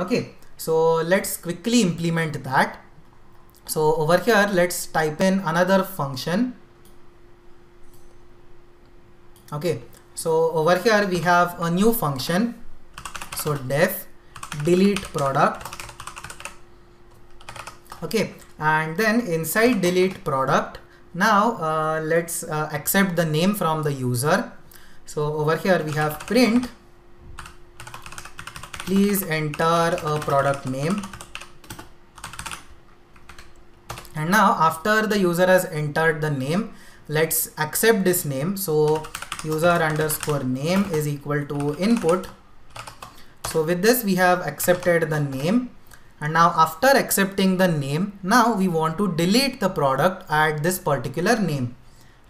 Okay, so let's quickly implement that. So over here, let's type in another function. Okay, so over here we have a new function. So def delete product. Okay, and then inside delete product, now let's accept the name from the user. So over here we have print, please enter a product name. And now after the user has entered the name, let's accept this name. So user underscore name is equal to input. So with this we have accepted the name. And now after accepting the name, now we want to delete the product at this particular name.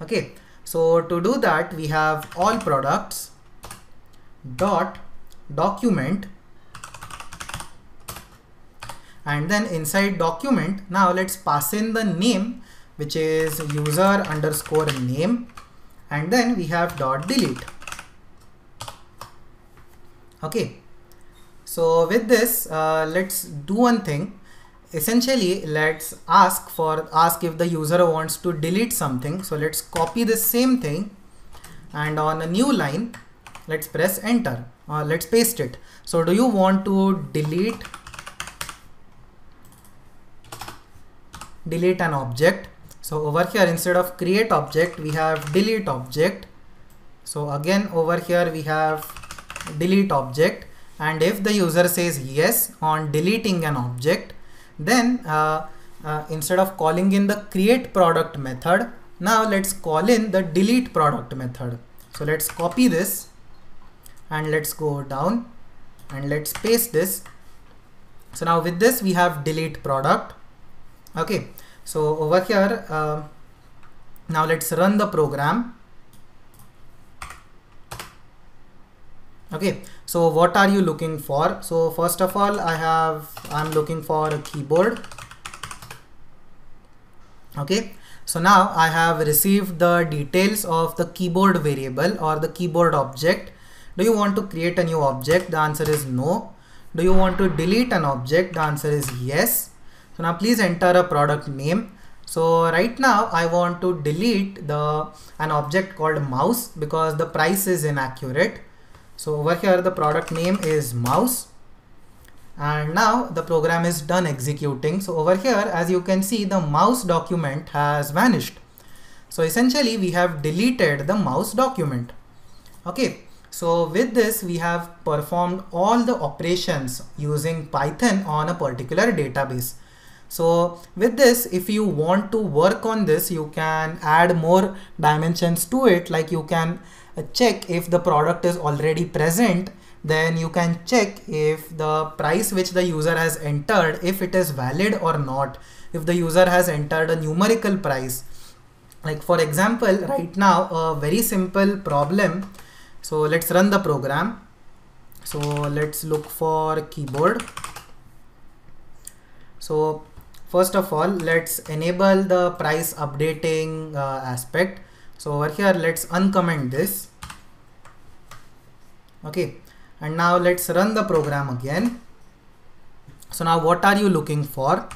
Okay, so to do that we have all products dot document, and then inside document, now let's pass in the name, which is user underscore name, and then we have dot delete. Okay, so with this let's do one thing. Essentially, let's ask if the user wants to delete something. So let's copy the same thing, and on a new line let's press enter, or let's paste it. So do you want to delete an object? So over here, instead of create object, we have delete object. So again over here we have delete object, and if the user says yes on deleting an object, then instead of calling in the create product method, now let's call in the delete product method. So let's copy this and let's go down and let's paste this. So now with this we have delete product. Okay, so over here now let's run the program. Okay, so what are you looking for? So first of all, I'm looking for a keyboard. Okay, so now I have received the details of the keyboard variable or the keyboard object. Do you want to create a new object? The answer is no. Do you want to delete an object? The answer is yes. So now please enter a product name. So right now I want to delete an object called mouse because the price is inaccurate. So over here the product name is mouse, and now the program is done executing. So over here, as you can see, the mouse document has vanished. So essentially we have deleted the mouse document. Okay, so with this we have performed all the operations using Python on a particular database. So with this, if you want to work on this, you can add more dimensions to it. Like you can check if the product is already present, then you can check if the price which the user has entered, if it is valid or not, if the user has entered a numerical price. Like for example, right now a very simple problem. So let's run the program. So let's look for keyboard. So first of all, let's enable the price updating aspect. So over here, let's uncomment this. Okay, and now let's run the program again. So now what are you looking for?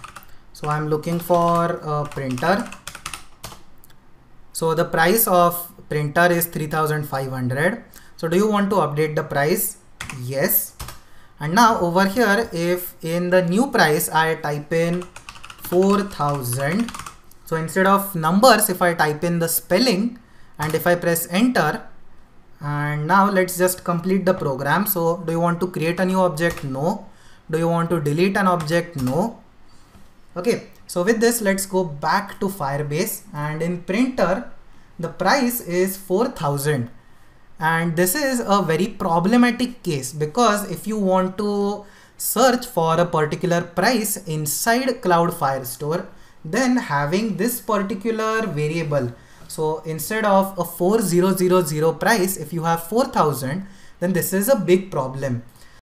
So I'm looking for a printer. So the price of printer is 3,500. So do you want to update the price? Yes. And now over here, if in the new price I type in 4,000, so instead of numbers, if I type in the spelling and if I press enter, and now let's just complete the program. So do you want to create a new object? No. Do you want to delete an object? No. Okay, so with this, let's go back to Firebase, and in printer the price is 4,000, and this is a very problematic case because if you want to search for a particular price inside Cloud Firestore, then having this particular variable, so instead of a 4000 price, if you have 4,000, then this is a big problem.